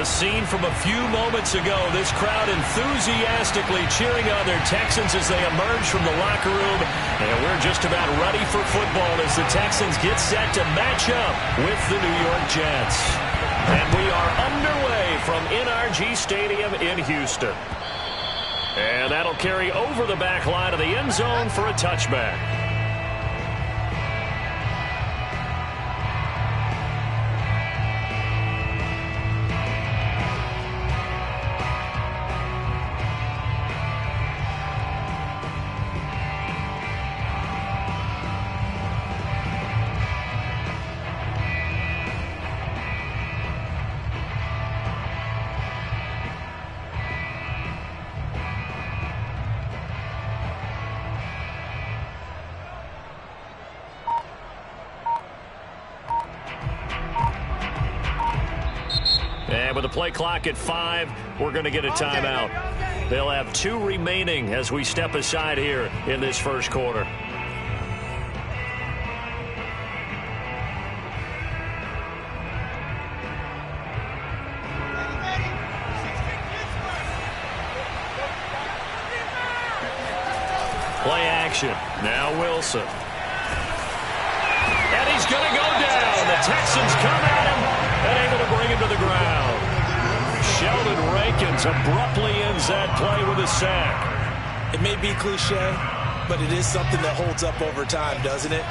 scene from a few moments ago. This crowd enthusiastically cheering on their Texans as they emerge from the locker room. And we're just about ready for football as the Texans get set to match up with the New York Jets. And we are underway from NRG Stadium in Houston. And that'll carry over the back line of the end zone for a touchback. And with the play clock at 5, we're going to get a timeout. They'll have 2 remaining as we step aside here in this first quarter. Play action. Now Wilson. And he's going to go down. The Texans come at him and able to bring him to the ground. Sheldon Rankins abruptly ends that play with a sack. It may be cliche, but it is something that holds up over time, doesn't it?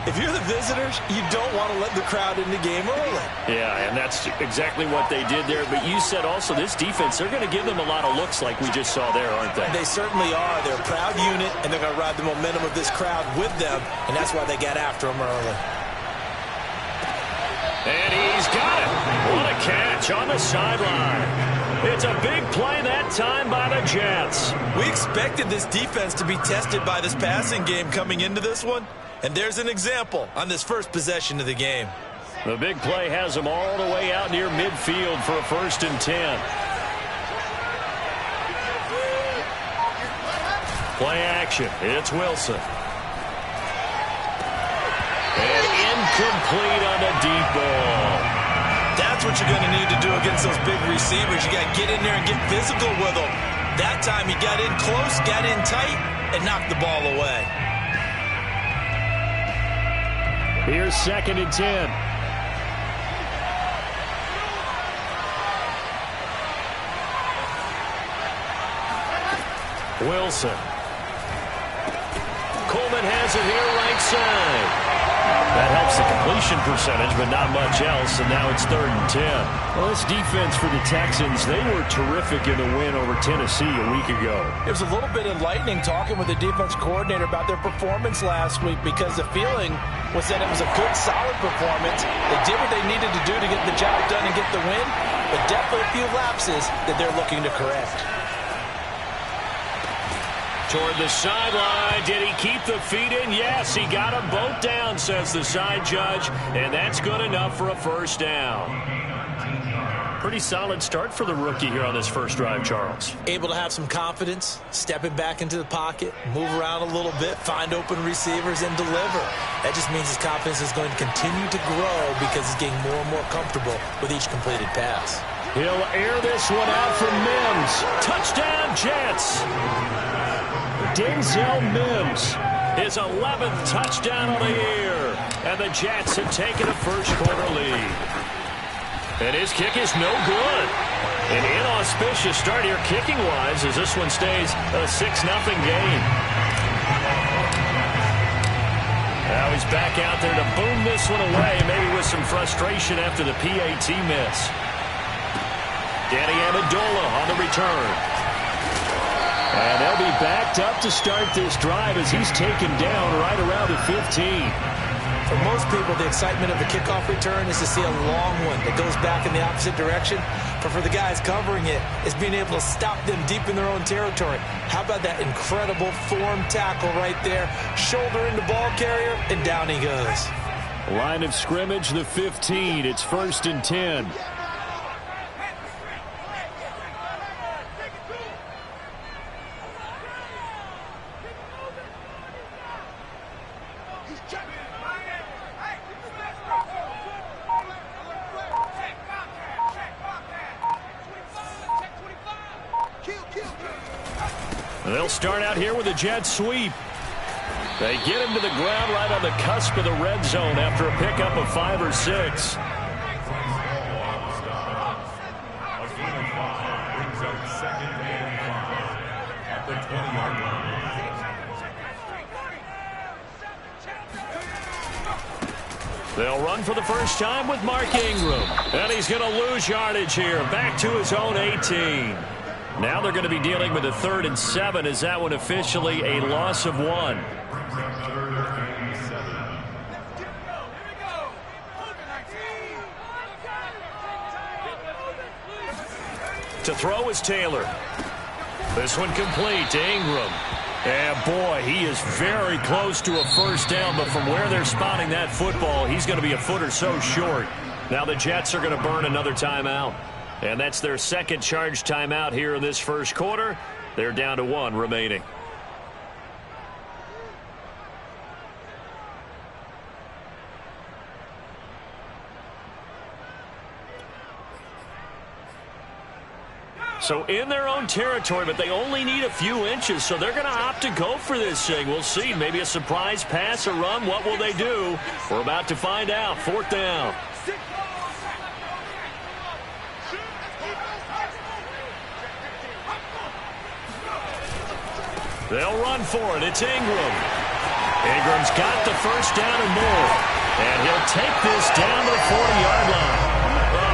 If you're the visitors, you don't want to let the crowd in the game early. Yeah, and that's exactly what they did there. But you said also this defense, they're going to give them a lot of looks like we just saw there, aren't they? They certainly are. They're a proud unit, and they're going to ride the momentum of this crowd with them, and that's why they got after them early. And he's got it. What a catch on the sideline. It's a big play that time by the Jets. We expected this defense to be tested by this passing game coming into this one. And there's an example on this first possession of the game. The big play has them all the way out near midfield for a 1st and 10. Play action. It's Wilson. And incomplete on the deep ball. That's what you're going to need to do against those big receivers. You got to get in there and get physical with them. That time he got in close, got in tight, and knocked the ball away. Here's 2nd and 10. Wilson. Coleman has it here right side. That helps the completion percentage, but not much else, and now it's 3rd and 10. Well, this defense for the Texans, they were terrific in the win over Tennessee a week ago. It was a little bit enlightening talking with the defense coordinator about their performance last week because the feeling was that it was a good, solid performance. They did what they needed to do to get the job done and get the win, but definitely a few lapses that they're looking to correct. Toward the sideline. Did he keep the feet in? Yes, he got them both down, says the side judge, and that's good enough for a 1st down. Pretty solid start for the rookie here on this first drive, Charles. Able to have some confidence, stepping back into the pocket, move around a little bit, find open receivers, and deliver. That just means his confidence is going to continue to grow because he's getting more and more comfortable with each completed pass. He'll air this one out for Mims. Touchdown, Jets. Denzel Mims, his 11th touchdown of the year. And the Jets have taken a first quarter lead. And his kick is no good. An inauspicious start here kicking-wise as this one stays a 6-0 game. Now he's back out there to boom this one away, maybe with some frustration after the PAT miss. Danny Amendola on the return. And they'll be backed up to start this drive as he's taken down right around the 15. For most people, the excitement of the kickoff return is to see a long one that goes back in the opposite direction. But for the guys covering it, it's being able to stop them deep in their own territory. How about that incredible form tackle right there? Shoulder into ball carrier, and down he goes. Line of scrimmage, the 15. It's 1st and 10. They'll start out here with a jet sweep. They get him to the ground right on the cusp of the red zone after a pickup of 5 or 6. They'll run for the first time with Mark Ingram. And he's going to lose yardage here. Back to his own 18. Now they're going to be dealing with a 3rd and 7. Is that one officially a loss of 1? To throw is Taylor. This one complete to Ingram. And boy, he is very close to a first down, but from where they're spotting that football, he's going to be a foot or so short. Now the Jets are going to burn another timeout. And that's their second charge timeout here in this first quarter. They're down to 1 remaining. So in their own territory, but they only need a few inches, so they're going to opt to go for this thing. We'll see. Maybe a surprise pass or run. What will they do? We're about to find out. 4th down. They'll run for it. It's Ingram. Ingram's got the first down and more. And he'll take this down to the 40-yard line.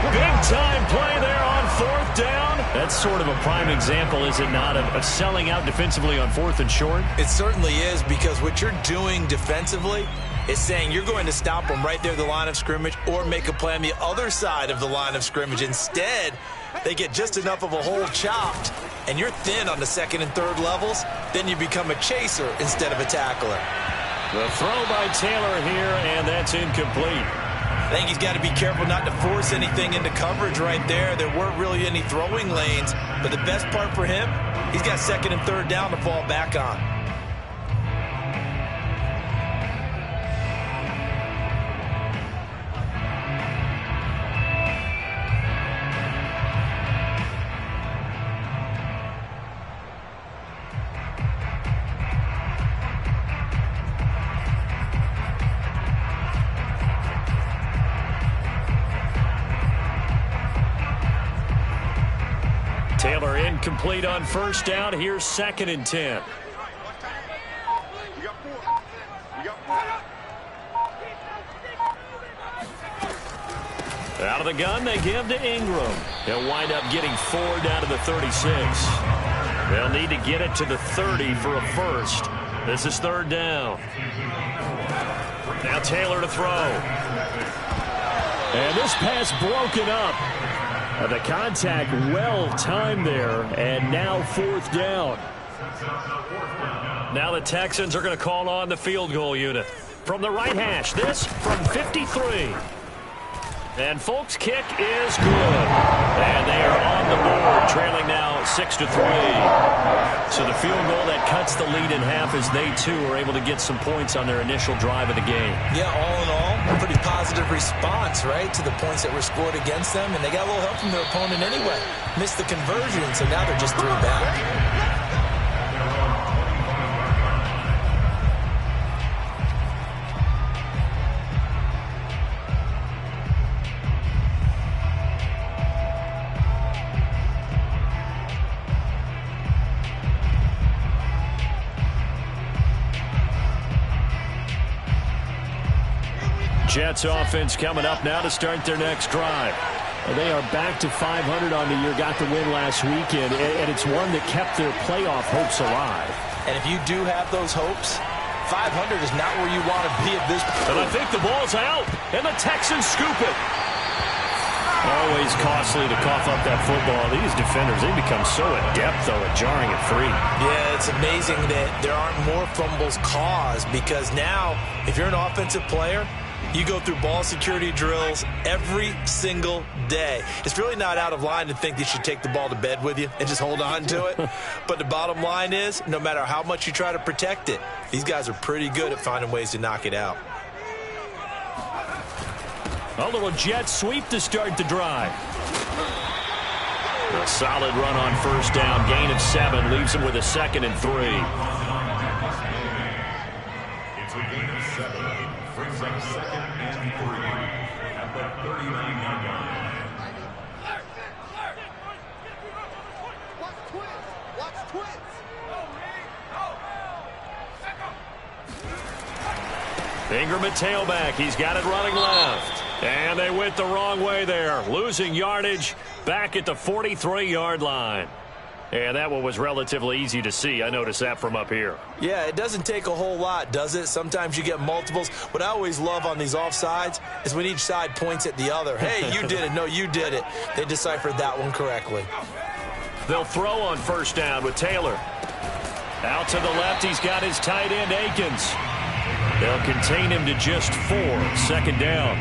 A big-time play there on 4th down. That's sort of a prime example, is it not, of selling out defensively on 4th and short? It certainly is, because what you're doing defensively is saying you're going to stop them right there at the line of scrimmage or make a play on the other side of the line of scrimmage. Instead, they get just enough of a hole chopped, and you're thin on the 2nd and 3rd levels, then you become a chaser instead of a tackler. The throw by Taylor here, and that's incomplete. I think he's got to be careful not to force anything into coverage right there. There weren't really any throwing lanes, but the best part for him, he's got 2nd and 3rd down to fall back on. Taylor incomplete on first down. Here's 2nd and 10. Out of the gun, they give to Ingram. He'll wind up getting 4 down to the 36. They'll need to get it to the 30 for a first. This is 3rd down. Now Taylor to throw. And this pass broken up. The contact well timed there, and now 4th down. Now the Texans are going to call on the field goal unit. From the right hash, this from 53. And Folk's kick is good. And they are on the board, trailing now 6-3. So the field goal that cuts the lead in half as they, too, are able to get some points on their initial drive of the game. Yeah, all in all, a pretty positive response, right, to the points that were scored against them. And they got a little help from their opponent anyway. Missed the conversion, so now they're just 3 back. Jets offense coming up now to start their next drive. They are back to 500 on the year, got the win last weekend, and it's one that kept their playoff hopes alive. And if you do have those hopes, 500 is not where you want to be at this point. And I think the ball's out, and the Texans scoop it. Always costly to cough up that football. These defenders, they become so adept, though, at jarring it free. Yeah, it's amazing that there aren't more fumbles caused, because now, if you're an offensive player, you go through ball security drills every single day. It's really not out of line to think you should take the ball to bed with you and just hold on to it. But the bottom line is, no matter how much you try to protect it, these guys are pretty good at finding ways to knock it out. A little jet sweep to start the drive. A solid run on first down. Gain of 7 leaves him with a 2nd and 3. It's a gain of 7. Brings up 2nd and 3 at the 39-yard line. Ingram at tailback. He's got it running left. And they went the wrong way there. Losing yardage back at the 43-yard line. And that one was relatively easy to see. I noticed that from up here. Yeah, it doesn't take a whole lot, does it? Sometimes you get multiples. What I always love on these offsides is when each side points at the other. Hey, you did it. No, you did it. They deciphered that one correctly. They'll throw on first down with Taylor. Out to the left, he's got his tight end, Akins. They'll contain him to just 4. 2nd down.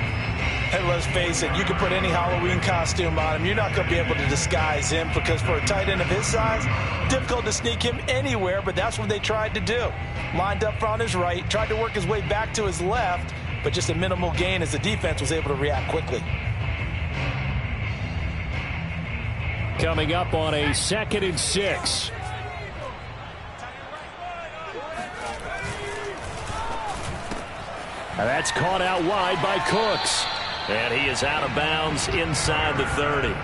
Hey, let's face it, you can put any Halloween costume on him. You're not going to be able to disguise him because for a tight end of his size, difficult to sneak him anywhere, but that's what they tried to do. Lined up on his right, tried to work his way back to his left, but just a minimal gain as the defense was able to react quickly. Coming up on a 2nd and 6. And that's caught out wide by Cooks. And he is out of bounds inside the 30.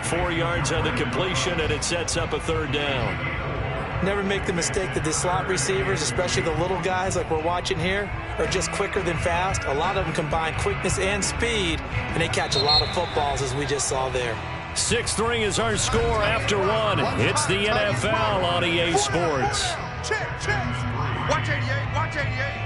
4 yards on the completion, and it sets up a 3rd down. Never make the mistake that the slot receivers, especially the little guys like we're watching here, are just quicker than fast. A lot of them combine quickness and speed, and they catch a lot of footballs, as we just saw there. 6-3 is our score after 1. It's the NFL on EA Sports. Check. Watch 88. Watch 88.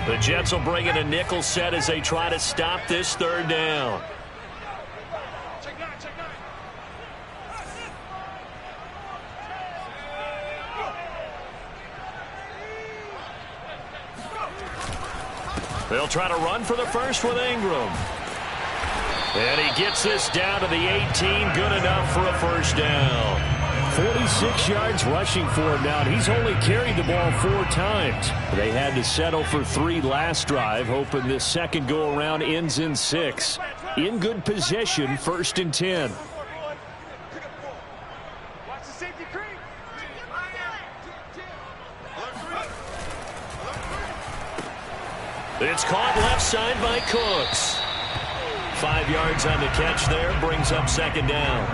The Jets will bring in a nickel set as they try to stop this 3rd down. They'll try to run for the first with Ingram. And he gets this down to the 18. Good enough for a 1st down. 46 yards rushing for him now, and he's only carried the ball 4 times. They had to settle for 3 last drive, hoping this second go-around ends in 6. In good position, 1st and 10. It's caught left side by Cooks. 5 yards on the catch there, brings up 2nd down.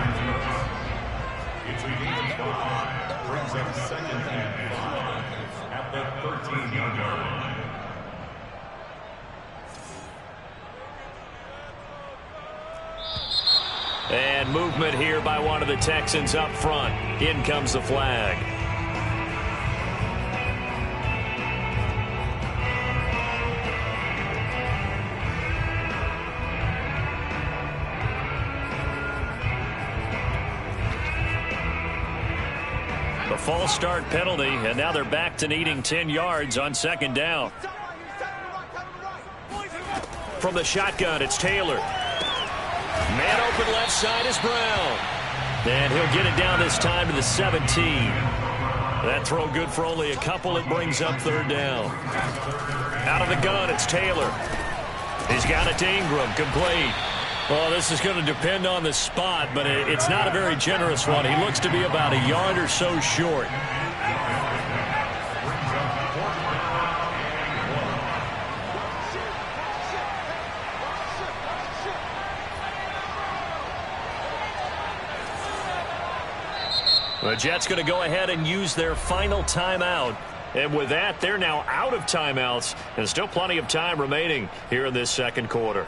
It's a gain of 5. Brings up 2nd and 5 at the 13-yard line. And movement here by one of the Texans up front. In comes the flag. The false start penalty, and now they're back to needing 10 yards on 2nd down. From the shotgun, it's Taylor. Man open left side is Brown. And he'll get it down this time to the 17. That throw good for only a couple. It brings up 3rd down. Out of the gun, it's Taylor. He's got it to Ingram, complete. Well, this is going to depend on the spot, but it's not a very generous one. He looks to be about a yard or so short. The Jets going to go ahead and use their final timeout. And with that, they're now out of timeouts, and still plenty of time remaining here in this 2nd quarter.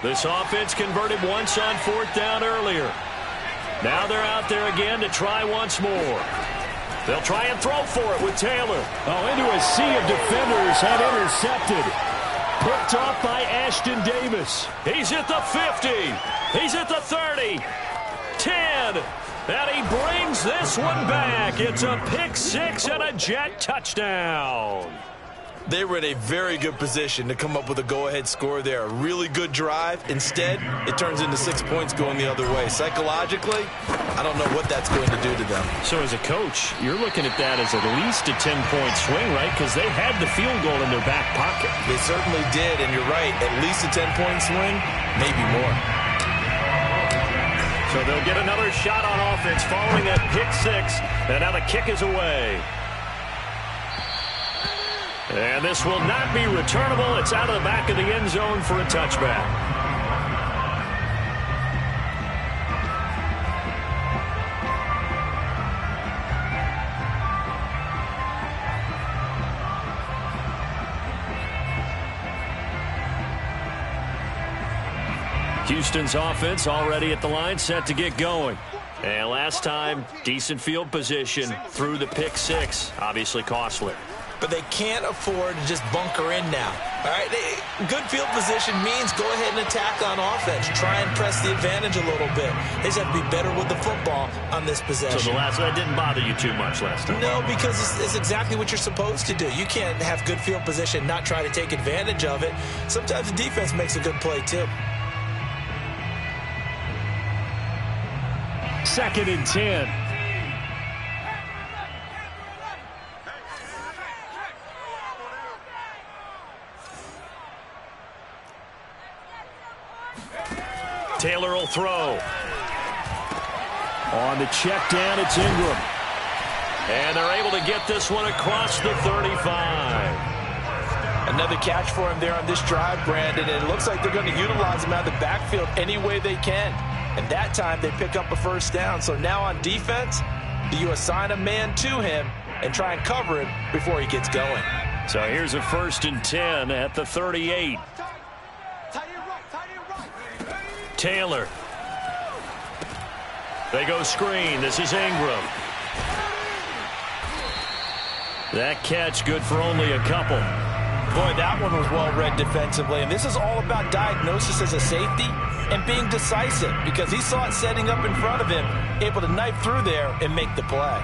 This offense converted once on 4th down earlier. Now they're out there again to try once more. They'll try and throw for it with Taylor. Oh, into a sea of defenders and intercepted. Picked off by Ashton Davis. He's at the 50. He's at the 30. 10. And he brings this one back. It's a pick 6 and a Jet touchdown. They were in a very good position to come up with a go-ahead score there. A really good drive. Instead, it turns into 6 points going the other way. Psychologically, I don't know what that's going to do to them. So as a coach, you're looking at that as at least a 10-point swing, right? Because they had the field goal in their back pocket. They certainly did, and you're right. At least a 10-point swing, maybe more. So they'll get another shot on offense following that pick six. And now the kick is away. And this will not be returnable. It's out of the back of the end zone for a touchback. Houston's offense already at the line, set to get going. And last time, decent field position through the pick six. Obviously costly. But they can't afford to just bunker in now. All right, good field position means go ahead and attack on offense. Try and press the advantage a little bit. They just have to be better with the football on this possession. So the last one didn't bother you too much last time? No, because it's exactly what you're supposed to do. You can't have good field position, not try to take advantage of it. Sometimes the defense makes a good play too. 2nd and 10. Taylor will throw. On the check down, it's Ingram. And they're able to get this one across the 35. Another catch for him there on this drive, Brandon, and it looks like they're going to utilize him out of the backfield any way they can. And that time they pick up a first down. So now on defense, do you assign a man to him and try and cover him before he gets going? So here's a 1st and 10 at the 38. Taylor. They go screen. This is Ingram. That catch good for only a couple. Boy, that one was well read defensively. And this is all about diagnosis as a safety and being decisive, because he saw it setting up in front of him, able to knife through there and make the play.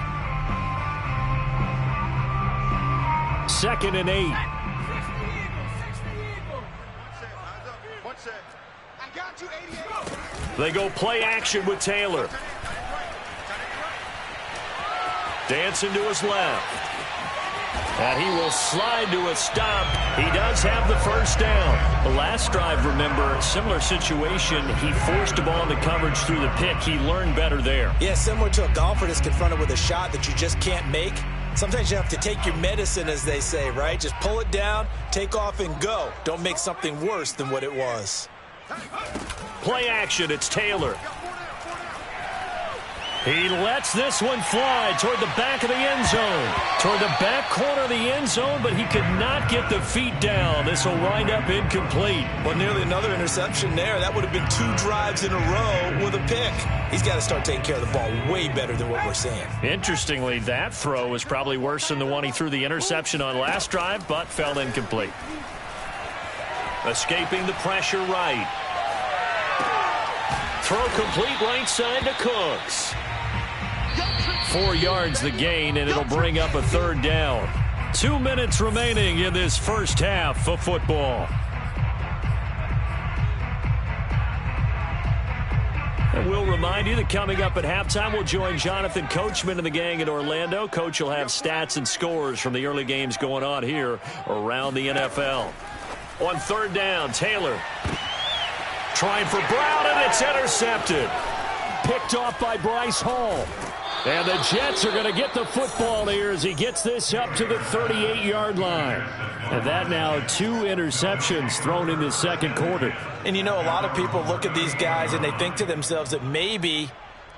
2nd and 8. They go play action with Taylor. Dancing to his left. And he will slide to a stop. He does have the first down. The last drive, remember, similar situation. He forced a ball into coverage through the pick. He learned better there. Yeah, similar to a golfer that's confronted with a shot that you just can't make. Sometimes you have to take your medicine, as they say, right? Just pull it down, take off, and go. Don't make something worse than what it was. Play action, it's Taylor. He lets this one fly toward the back of the end zone. Toward the back corner of the end zone, but he could not get the feet down. This will wind up incomplete. Well, nearly another interception there. That would have been 2 drives in a row with a pick. He's got to start taking care of the ball way better than what we're seeing. Interestingly, that throw was probably worse than the one he threw the interception on last drive, but fell incomplete. Escaping the pressure right. Throw complete right side to Cooks. 4 yards the gain, and it'll bring up a 3rd down. 2 minutes remaining in this first half of football. And we'll remind you that coming up at halftime, we'll join Jonathan Coachman and the gang in Orlando. Coach will have stats and scores from the early games going on here around the NFL. On 3rd down, Taylor trying for Brown, and it's intercepted. Picked off by Bryce Hall. And the Jets are going to get the football here as he gets this up to the 38-yard line. And that now 2 interceptions thrown in the 2nd quarter. And you know, a lot of people look at these guys and they think to themselves that maybe,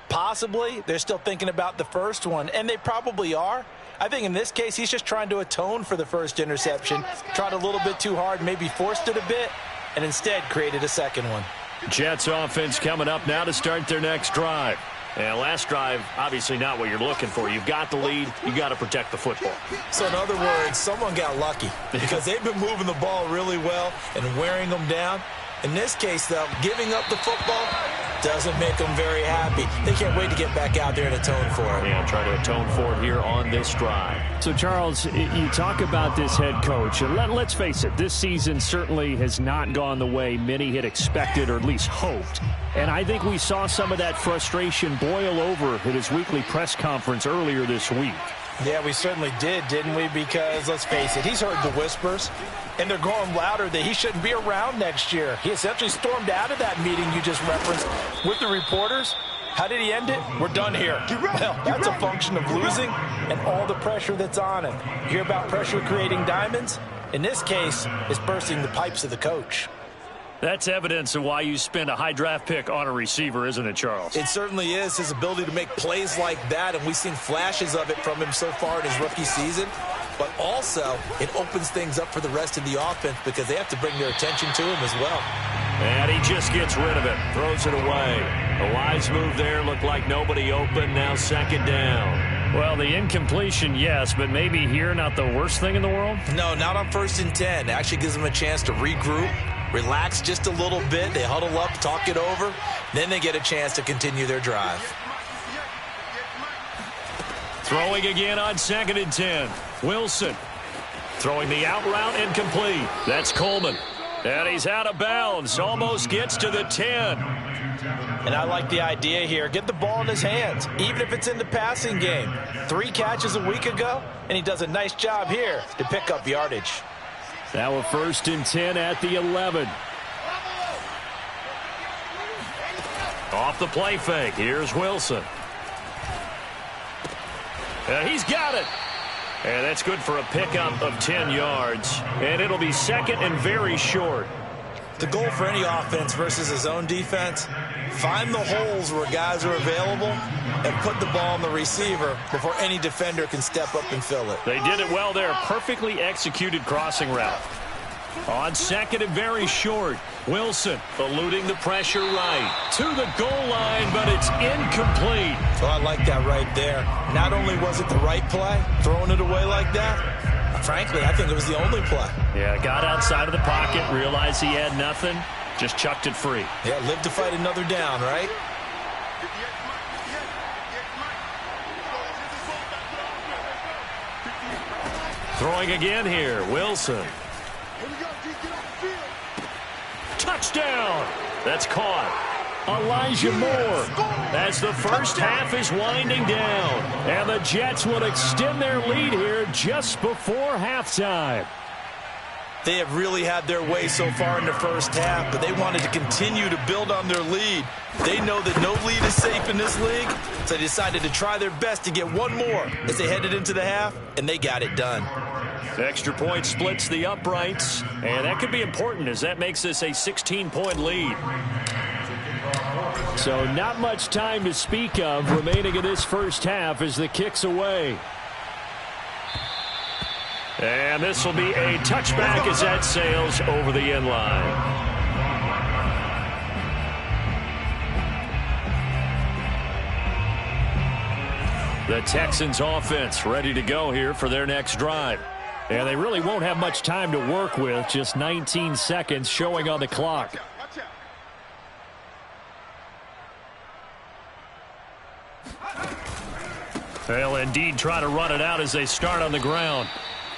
possibly, they're still thinking about the first one. And they probably are. I think in this case, he's just trying to atone for the first interception. Tried a little bit too hard, maybe forced it a bit, and instead created a 2nd one. Jets offense coming up now to start their next drive. And last drive, obviously not what you're looking for. You've got the lead. You've got to protect the football. So in other words, someone got lucky because they've been moving the ball really well and wearing them down. In this case, though, giving up the football, Doesn't make them very happy. They can't wait to get back out there and atone for it. Yeah, try to atone for it here on this drive. So, Charles, you talk about this head coach, and let's face it, this season certainly has not gone the way many had expected or at least hoped. And I think we saw some of that frustration boil over at his weekly press conference earlier this week. Yeah, we certainly did, didn't we? Because, let's face it, he's heard the whispers, and they're growing louder that he shouldn't be around next year. He essentially stormed out of that meeting you just referenced with the reporters. How did he end it? We're done here. Well, that's a function of losing and all the pressure that's on him. You hear about pressure creating diamonds? In this case, it's bursting the pipes of the coach. That's evidence of why you spend a high draft pick on a receiver, isn't it, Charles? It certainly is, his ability to make plays like that, and we've seen flashes of it from him so far in his rookie season. But also, it opens things up for the rest of the offense because they have to bring their attention to him as well. And he just gets rid of it, throws it away. A wise move there, looked like nobody open, now second down. Well, the incompletion, yes, but maybe here not the worst thing in the world? No, not on 1st and 10. It actually gives them a chance to regroup, relax just a little bit. They huddle up, talk it over. Then they get a chance to continue their drive. Throwing again on 2nd and 10. Wilson throwing the out route incomplete. That's Coleman. And he's out of bounds. Almost gets to the 10. And I like the idea here. Get the ball in his hands, even if it's in the passing game. 3 catches a week ago, and he does a nice job here to pick up yardage. Now a 1st and 10 at the 11. Off the play fake. Here's Wilson. He's got it. And that's good for a pickup of 10 yards. And it'll be 2nd and very short. The goal for any offense versus his own defense, find the holes where guys are available and put the ball on the receiver before any defender can step up and fill it. They did it well there. Perfectly executed crossing route. On 2nd and very short, Wilson eluding the pressure right to the goal line, but it's incomplete. Well, I like that right there. Not only was it the right play, throwing it away like that, frankly, I think it was the only play. Yeah, got outside of the pocket, realized he had nothing, just chucked it free. Yeah, live to fight another down, right? Throwing again here, Wilson. Touchdown! That's caught. Elijah Moore as the first half is winding down. And the Jets will extend their lead here just before halftime. They have really had their way so far in the first half, but they wanted to continue to build on their lead. They know that no lead is safe in this league, so they decided to try their best to get one more as they headed into the half, and they got it done. The extra point splits the uprights, and that could be important as that makes this a 16-point lead. So not much time to speak of remaining in this first half as the kick's away. And this will be a touchback as that sails over the end line. The Texans offense ready to go here for their next drive. And they really won't have much time to work with, just 19 seconds showing on the clock. They'll indeed try to run it out as they start on the ground.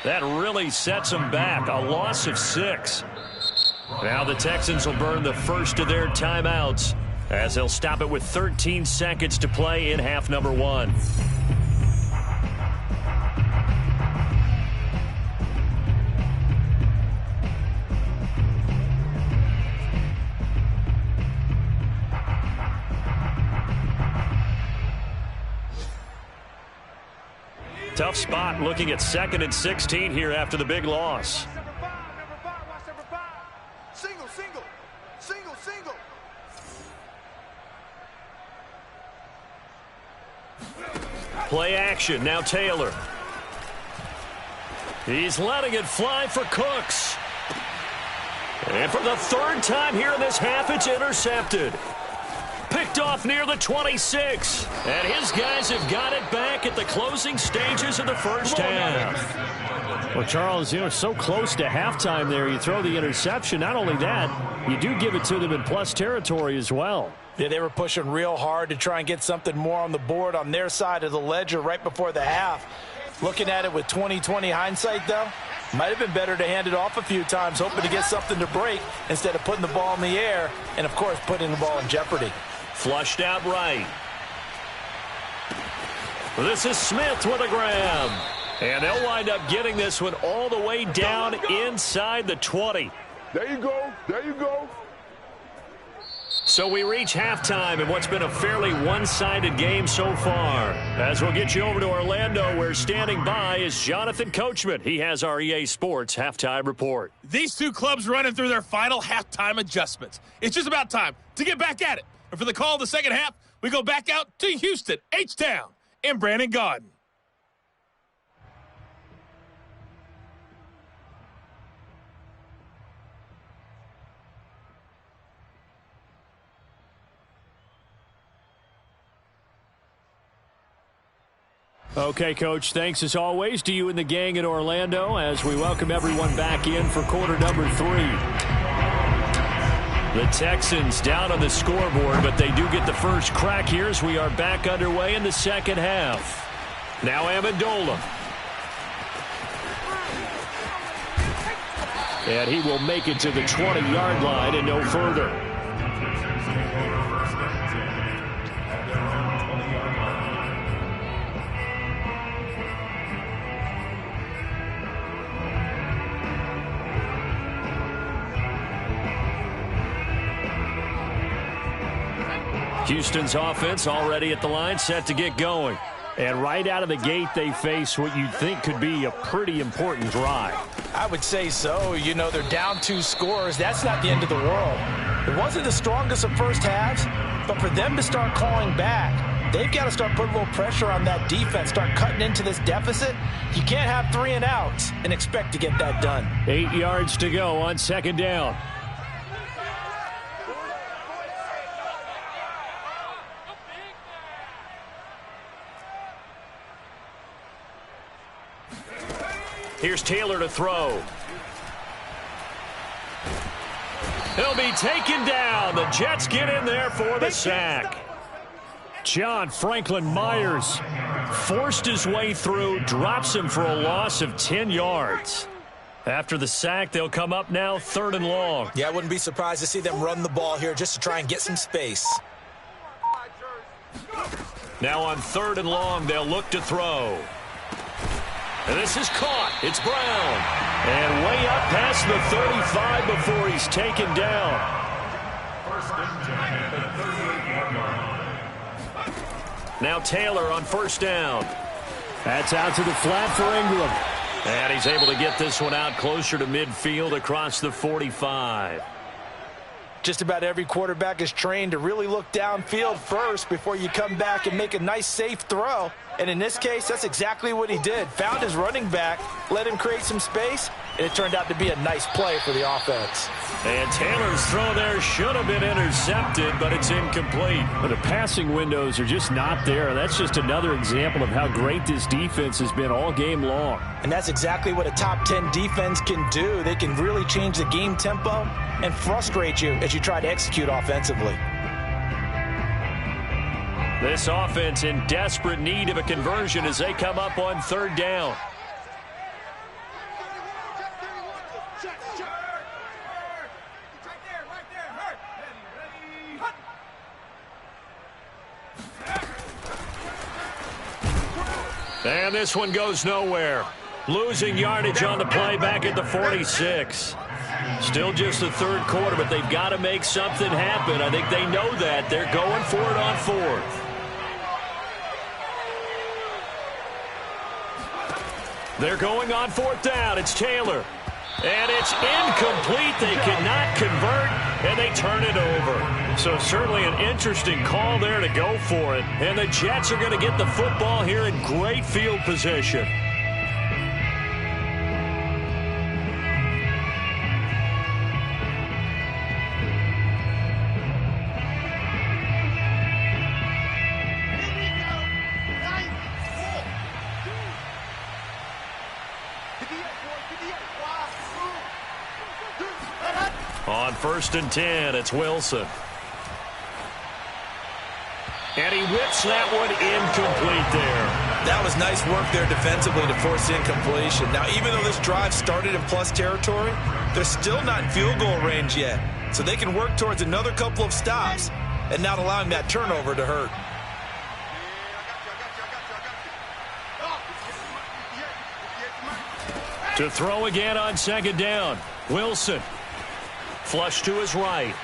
That really sets them back, a loss of 6. Now the Texans will burn the first of their timeouts as they'll stop it with 13 seconds to play in half number 1. Tough spot looking at 2nd and 16 here after the big loss. Number five, watch number 5. Single. Play action, now Taylor. He's letting it fly for Cooks. And for the 3rd time here in this half, it's intercepted. Picked off near the 26. And his guys have got it back at the closing stages of the first half. Well, Charles, so close to halftime there. You throw the interception. Not only that, you do give it to them in plus territory as well. Yeah, they were pushing real hard to try and get something more on the board on their side of the ledger right before the half. Looking at it with 20/20 hindsight, though, might have been better to hand it off a few times, hoping to get something to break instead of putting the ball in the air and, of course, putting the ball in jeopardy. Flushed out right. This is Smith with a grab. And they'll wind up getting this one all the way down inside the 20. There you go. There you go. So we reach halftime in what's been a fairly one-sided game so far. As we'll get you over to Orlando, where standing by is Jonathan Coachman. He has our EA Sports halftime report. These two clubs running through their final halftime adjustments. It's just about time to get back at it. And for the call of the second half, we go back out to Houston, H-Town, in Brandon Gaudin. Okay, Coach, thanks as always to you and the gang in Orlando as we welcome everyone back in for quarter number 3. The Texans down on the scoreboard, but they do get the first crack here as we are back underway in the second half. Now Amendola. And he will make it to the 20-yard line and no further. Houston's offense already at the line, set to get going. And right out of the gate, they face what you'd think could be a pretty important drive. I would say so. You know, they're down 2 scores. That's not the end of the world. It wasn't the strongest of first halves, but for them to start calling back, they've got to start putting a little pressure on that defense, start cutting into this deficit. You can't have 3 and outs and expect to get that done. 8 yards to go on second down. Here's Taylor to throw. He'll be taken down. The Jets get in there for the sack. John Franklin Myers forced his way through, drops him for a loss of 10 yards. After the sack, they'll come up now 3rd and long. Yeah, I wouldn't be surprised to see them run the ball here just to try and get some space. Now on 3rd and long, they'll look to throw. And this is caught. It's Brown. And way up past the 35 before he's taken down. Now Taylor on 1st down. That's out to the flat for Ingram. And he's able to get this one out closer to midfield across the 45. Just about every quarterback is trained to really look downfield first before you come back and make a nice, safe throw. And in this case, that's exactly what he did. Found his running back, let him create some space, and it turned out to be a nice play for the offense. And Taylor's throw there should have been intercepted, but it's incomplete. But the passing windows are just not there. That's just another example of how great this defense has been all game long. And that's exactly what a top 10 defense can do. They can really change the game tempo and frustrate you as you try to execute offensively. This offense in desperate need of a conversion as they come up on 3rd down. And this one goes nowhere. Losing yardage on the play back at the 46. Still just the 3rd quarter, but they've got to make something happen. I think they know that. They're going for it on 4th. They're going on 4th down. It's Taylor. And it's incomplete. They cannot convert, and they turn it over. So certainly an interesting call there to go for it. And the Jets are going to get the football here in great field position. On 1st and 10, it's Wilson. And he whips that one incomplete there. That was nice work there defensively to force incompletion. Now, even though this drive started in plus territory, they're still not in field goal range yet. So they can work towards another couple of stops and not allowing that turnover to hurt. To throw again on second down. Wilson. Flush to his right.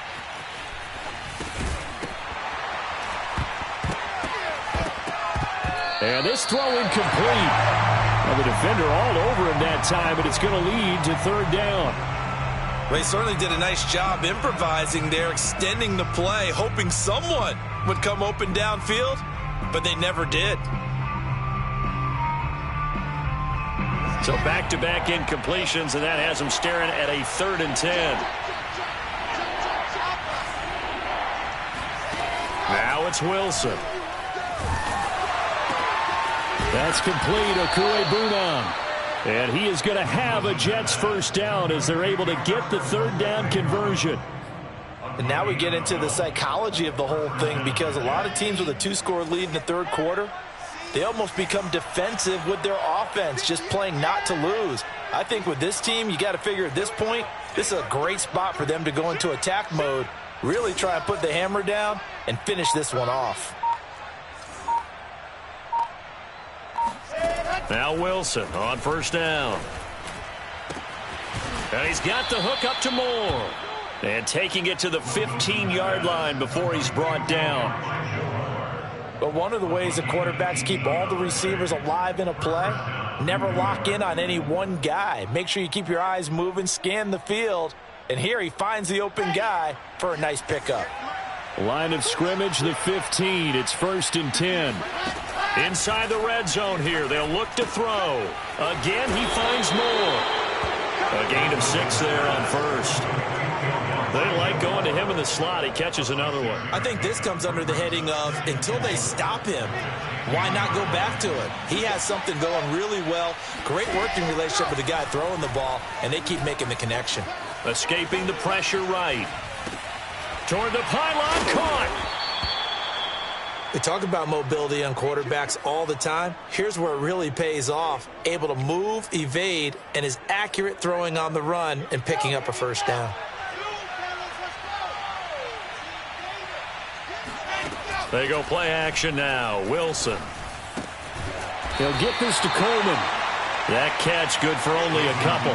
And this throw incomplete. And the defender all over him that time, and it's going to lead to third down. They certainly did a nice job improvising there, extending the play, hoping someone would come open downfield, but they never did. So back-to-back incompletions, and that has them staring at a 3rd and 10. Now it's Wilson. That's complete, Okuegbunam. And he is going to have a Jets first down as they're able to get the 3rd down conversion. And now we get into the psychology of the whole thing, because a lot of teams with a 2-score lead in the 3rd quarter, they almost become defensive with their offense, just playing not to lose. I think with this team, you got to figure at this point, this is a great spot for them to go into attack mode, really try and put the hammer down and finish this one off. Now Wilson on first down. And he's got the hook up to Moore. And taking it to the 15-yard line before he's brought down. But one of the ways the quarterbacks keep all the receivers alive in a play, never lock in on any one guy. Make sure you keep your eyes moving, scan the field. And here he finds the open guy for a nice pickup. Line of scrimmage, the 15. It's 1st and 10. Inside the red zone here. They'll look to throw. Again, he finds Moore. A gain of 6 there on first. They like going to him in the slot. He catches another one. I think this comes under the heading of, until they stop him, why not go back to it? He has something going really well. Great working relationship with the guy throwing the ball, and they keep making the connection. Escaping the pressure right. Toward the pylon, caught. We talk about mobility on quarterbacks all the time. Here's where it really pays off. Able to move, evade, and is accurate throwing on the run and picking up a first down. They go play action now. Wilson. He'll get this to Coleman. That catch good for only a couple.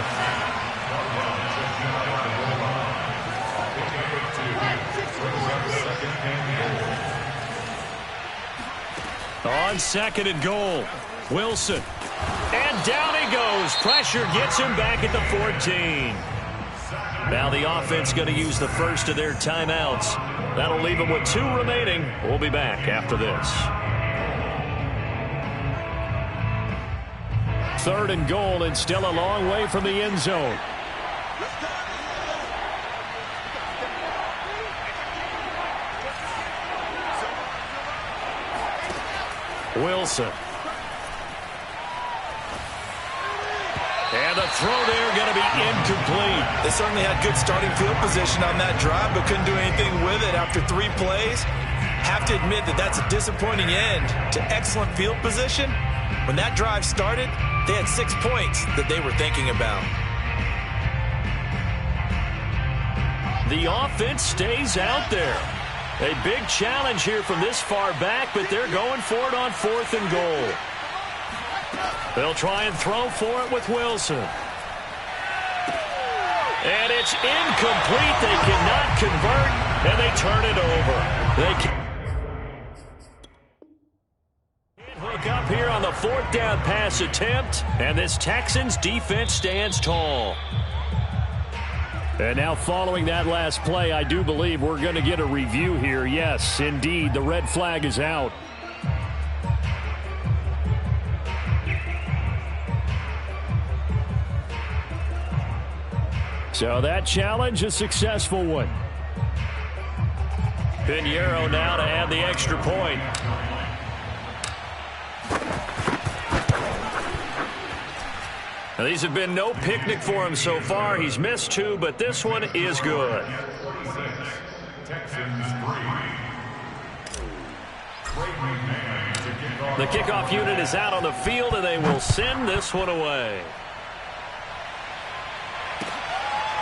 On 2nd and goal, Wilson. And down he goes. Pressure gets him back at the 14. Now the offense going to use the first of their timeouts. That'll leave them with 2 remaining. We'll be back after this. 3rd and goal, and still a long way from the end zone. Wilson. And the throw there going to be incomplete. They certainly had good starting field position on that drive, but couldn't do anything with it after 3 plays. Have to admit that that's a disappointing end to excellent field position. When that drive started, they had 6 points that they were thinking about. The offense stays out there. A big challenge here from this far back, but they're going for it on 4th and goal. They'll try and throw for it with Wilson. And it's incomplete. They cannot convert, and they turn it over. They can't hook up here on the 4th down pass attempt, and this Texans defense stands tall. And now following that last play, I do believe we're going to get a review here. Yes, indeed, the red flag is out. So that challenge, a successful one. Pinheiro now to add the extra point. Now, these have been no picnic for him so far. He's missed 2, but this one is good. Texans 3. The kickoff unit is out on the field, and they will send this one away.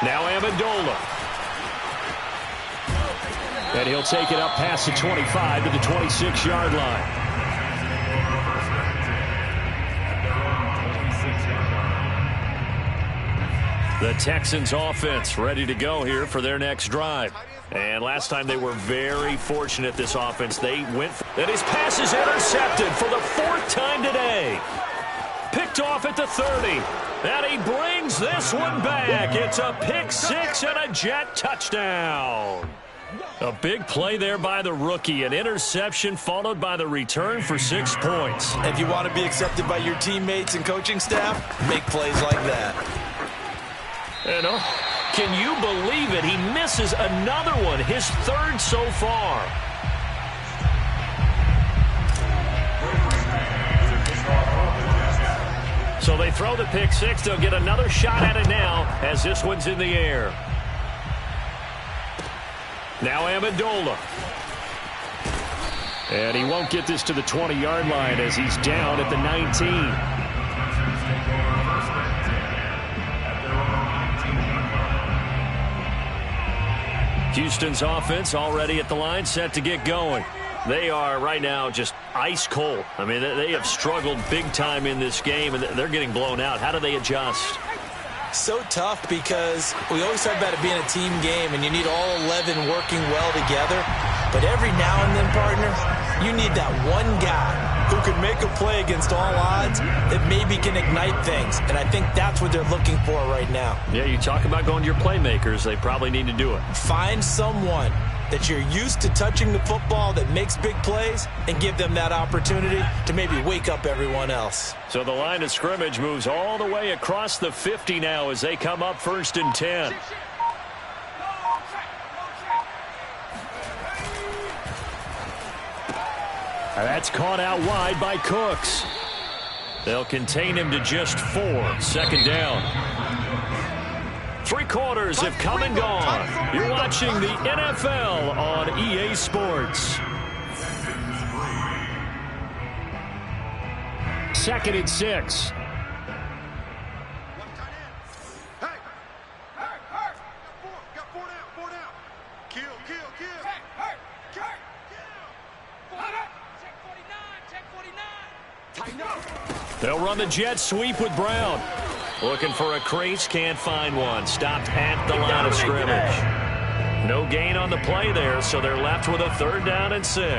Now Amendola. And he'll take it up past the 25 to the 26-yard line. The Texans offense ready to go here for their next drive. And last time they were very fortunate, this offense. They went and his pass is intercepted for the 4th time today. Picked off at the 30. And he brings this one back. It's a pick 6 and a Jet touchdown. A big play there by the rookie. An interception followed by the return for 6 points. If you want to be accepted by your teammates and coaching staff, make plays like that. You know, can you believe it? He misses another one, his 3rd so far. So they throw the pick 6. They'll get another shot at it now as this one's in the air. Now Amendola. And he won't get this to the 20-yard line as he's down at the 19. Houston's offense already at the line, set to get going. They are right now just ice cold. I mean, they have struggled big time in this game, and they're getting blown out. How do they adjust? So tough because we always talk about it being a team game, and you need all 11 working well together. But every now and then, partner, you need that one guy who can make a play against all odds that maybe can ignite things. And I think that's what they're looking for right now. Yeah, you talk about going to your playmakers. They probably need to do it. Find someone that you're used to touching the football that makes big plays and give them that opportunity to maybe wake up everyone else. So the line of scrimmage moves all the way across the 50 now as they come up 1st and 10. That's caught out wide by Cooks. They'll contain him to just 4. 2nd down. 3 quarters have come and gone. You're watching the NFL on EA Sports. 2nd and 6. They'll run the jet sweep with Brown. Looking for a crease, can't find one. Stopped at the line of scrimmage. No gain on the play there, so they're left with a 3rd down and 6.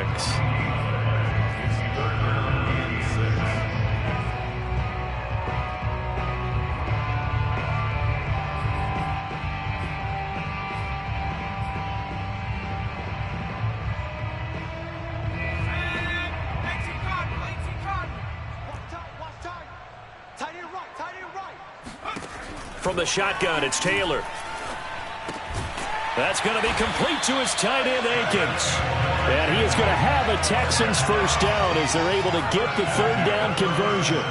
From the shotgun, it's Taylor. That's going to be complete to his tight end, Akins. And he is going to have a Texans 1st down as they're able to get the 3rd down conversion.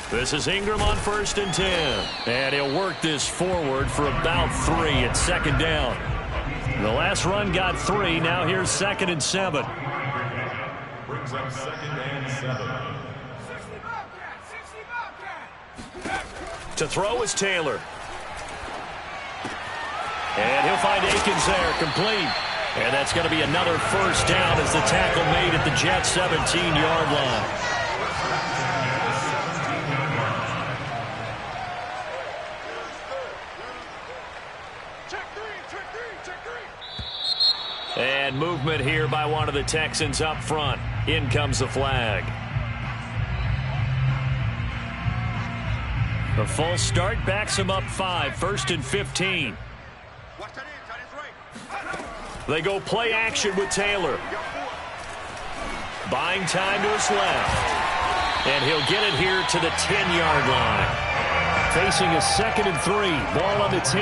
This is Ingram on 1st and 10. And he'll work this forward for about 3 at 2nd down. The last run got 3. Now here's 2nd and 7. Brings up 2nd and 7. To throw is Taylor. And he'll find Akins there, complete. And that's going to be another 1st down as the tackle made at the Jets' 17-yard line. And movement here by one of the Texans up front. In comes the flag. The false start backs him up 5, 1st and 15. They go play action with Taylor. Buying time to his left. And he'll get it here to the 10-yard line. Facing a 2nd and 3. Ball on the 10.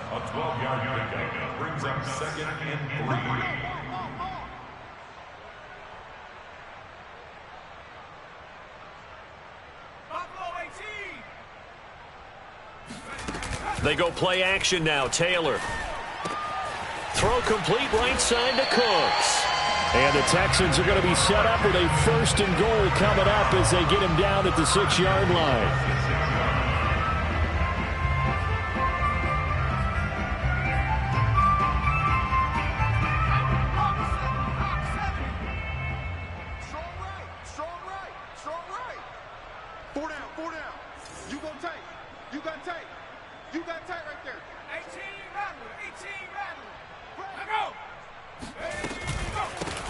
A 12-yard pickup brings up 2nd and 3. They go play action now. Taylor. Throw complete right side to Cooks. And the Texans are going to be set up with a 1st and goal coming up as they get him down at the 6-yard line.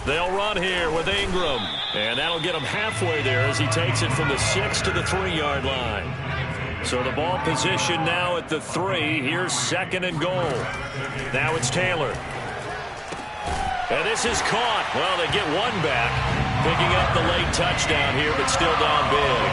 They'll run here with Ingram, and that'll get him halfway there as he takes it from the 6 to the 3-yard line. So the ball position now at the 3. Here's 2nd and goal. Now it's Taylor. And this is caught. Well, they get one back, picking up the late touchdown here, but still down big.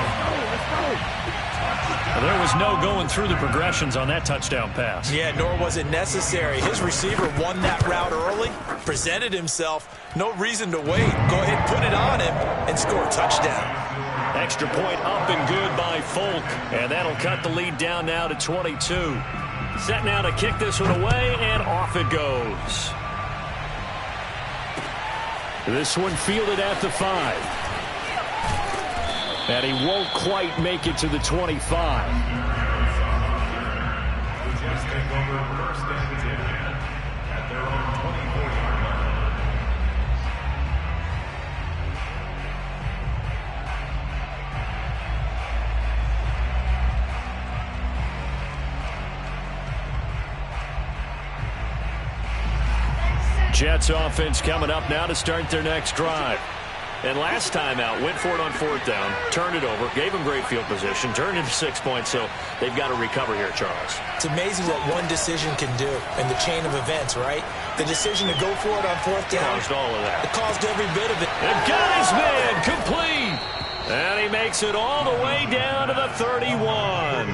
Well, there was no going through the progressions on that touchdown pass. Yeah, nor was it necessary. His receiver won that route early, presented himself. No reason to wait. Go ahead, put it on him, and score a touchdown. Extra point up and good by Folk, and that'll cut the lead down now to 22. Set now to kick this one away, and off it goes. This one fielded at the 5. And he won't quite make it to the 25. Just take over 1st and 10 at their own 24-yard line. Jets offense coming up now to start their next drive. And last time out, went for it on 4th down, turned it over, gave them great field position, turned into 6 points, so they've got to recover here, Charles. It's amazing what one decision can do in the chain of events, right? The decision to go for it on 4th down. Caused all of that. It caused every bit of it. And got his man complete. And he makes it all the way down to the 31.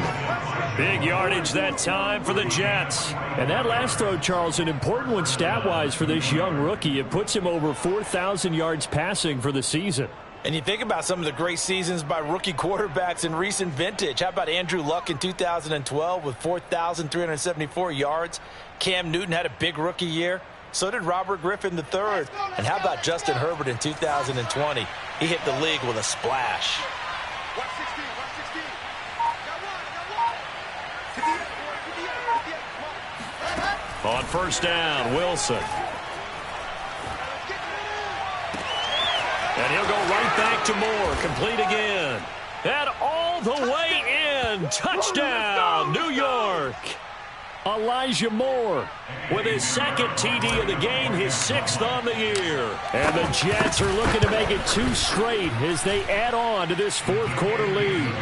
Big yardage that time for the Jets. And that last throw, Charles, an important one stat-wise for this young rookie. It puts him over 4,000 yards passing for the season. And you think about some of the great seasons by rookie quarterbacks in recent vintage. How about Andrew Luck in 2012 with 4,374 yards? Cam Newton had a big rookie year. So did Robert Griffin III. And how about Justin Herbert in 2020? He hit the league with a splash. On 1st down, Wilson. And he'll go right back to Moore. Complete again. And all the way in. Touchdown, New York. Elijah Moore with his 2nd TD of the game, his 6th on the year. And the Jets are looking to make it 2 straight as they add on to this 4th quarter lead.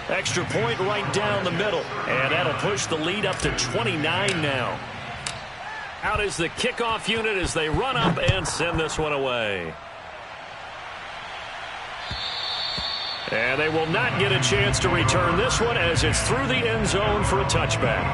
Extra point right down the middle. And that'll push the lead up to 29 now. Out is the kickoff unit as they run up and send this one away. And they will not get a chance to return this one as it's through the end zone for a touchback.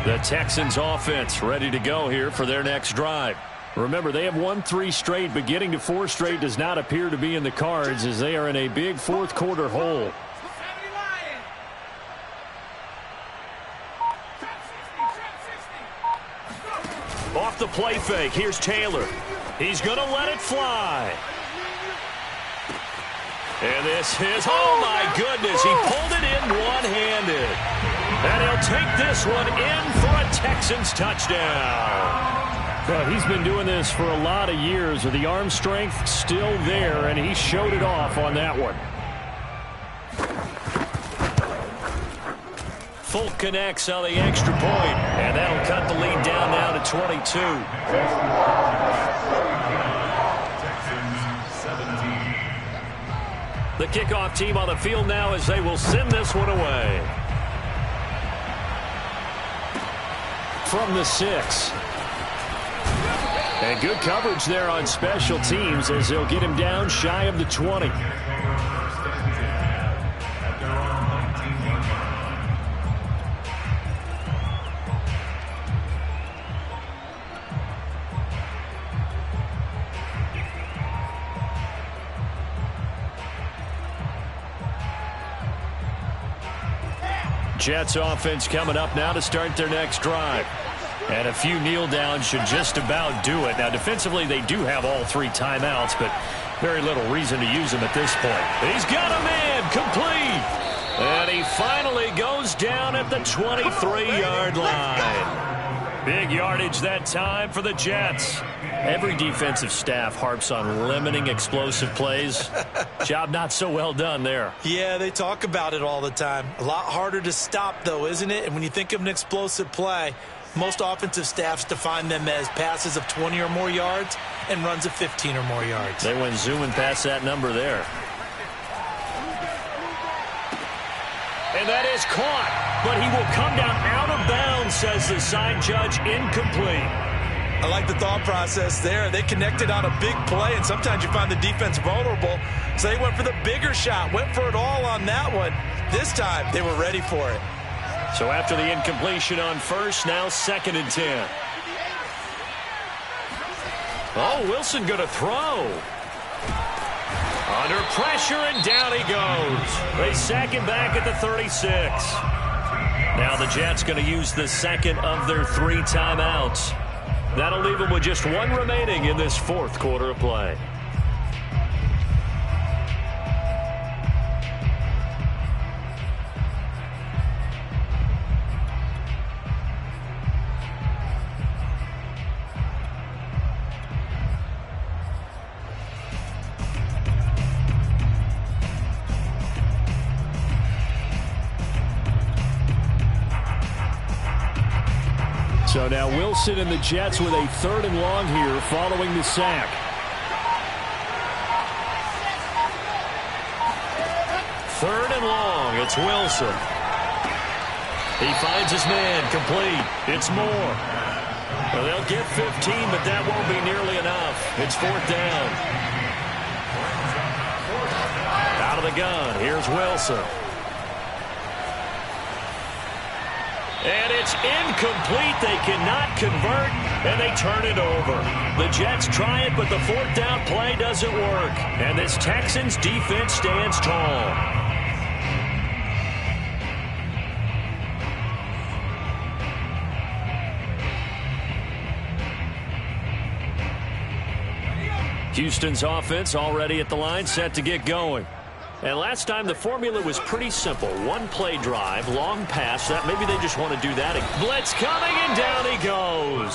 The Texans offense ready to go here for their next drive. Remember, they have won 3 straight, but getting to 4 straight does not appear to be in the cards as they are in a big 4th quarter hole. Off the play fake, here's Taylor. He's going to let it fly. And this is, oh my goodness, he pulled it in one-handed. And he'll take this one in for a Texans touchdown. Well, he's been doing this for a lot of years with the arm strength still there, and he showed it off on that one. Folk connects on the extra point, and that'll cut the lead down now to 22. Texans 17. The kickoff team on the field now as they will send this one away. From the 6. And good coverage there on special teams as they'll get him down shy of the 20. Jets offense coming up now to start their next drive. And a few kneel downs should just about do it. Now, defensively, they do have all 3 timeouts, but very little reason to use them at this point. He's got a man complete. And he finally goes down at the 23-yard line. Big yardage that time for the Jets. Every defensive staff harps on limiting explosive plays. Job not so well done there. Yeah, they talk about it all the time. A lot harder to stop, though, isn't it? And when you think of an explosive play, most offensive staffs define them as passes of 20 or more yards and runs of 15 or more yards. They went zooming past that number there. And that is caught, but he will come down out of bounds, says the side judge, incomplete. I like the thought process there. They connected on a big play, and sometimes you find the defense vulnerable. So they went for the bigger shot, went for it all on that one. This time, they were ready for it. So after the incompletion on first, now 2nd and 10. Oh, Wilson going to throw. Under pressure, and down he goes. They sack him back at the 36. Now the Jets going to use the second of their 3 timeouts. That'll leave them with just 1 remaining in this 4th quarter of play. So now Wilson and the Jets with a 3rd and long here following the sack. 3rd and long. It's Wilson. He finds his man complete. It's Moore. Well, they'll get 15, but that won't be nearly enough. It's 4th down. Out of the gun. Here's Wilson. And it's incomplete. They cannot convert, and they turn it over. The Jets try it, but the 4th down play doesn't work. And this Texans defense stands tall. Houston's offense already at the line, set to get going. And last time the formula was pretty simple. 1-play drive, long pass. That maybe they just want to do that. Blitz coming, and down he goes.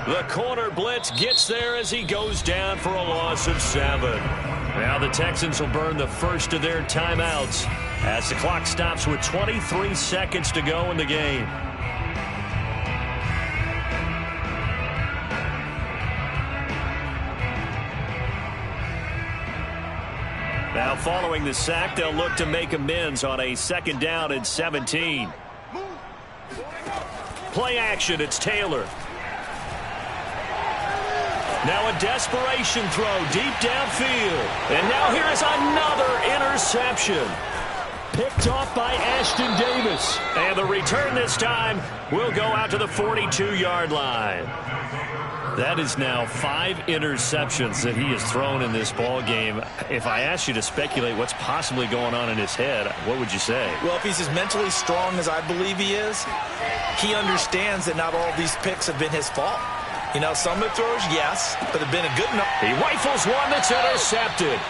The corner blitz gets there as he goes down for a loss of 7. Now the Texans will burn the first of their timeouts as the clock stops with 23 seconds to go in the game. Now following the sack, they'll look to make amends on a 2nd down and 17. Play action, it's Taylor. Now a desperation throw deep downfield. And now here is another interception. Picked off by Ashton Davis. And the return this time will go out to the 42-yard line. That is now 5 interceptions that he has thrown in this ball game. If I asked you to speculate what's possibly going on in his head, what would you say? Well, if he's as mentally strong as I believe he is, he understands that not all of these picks have been his fault. You know, some of the throws, yes, but have been a good enough. He rifles one that's intercepted.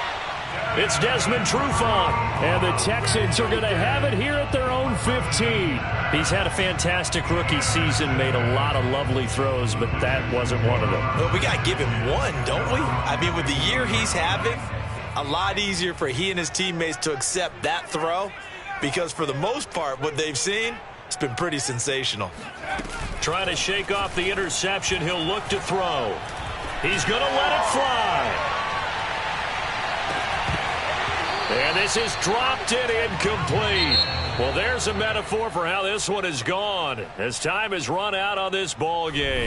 It's Desmond Trufant, and the Texans are going to have it here at their own 15. He's had a fantastic rookie season, made a lot of lovely throws, but that wasn't one of them. Well, we got to give him one, don't we? I mean, with the year he's having, a lot easier for he and his teammates to accept that throw because for the most part, what they've seen, it's been pretty sensational. Trying to shake off the interception, he'll look to throw. He's going to let it fly. And this is dropped and incomplete. Well, there's a metaphor for how this one has gone as time has run out on this ball game.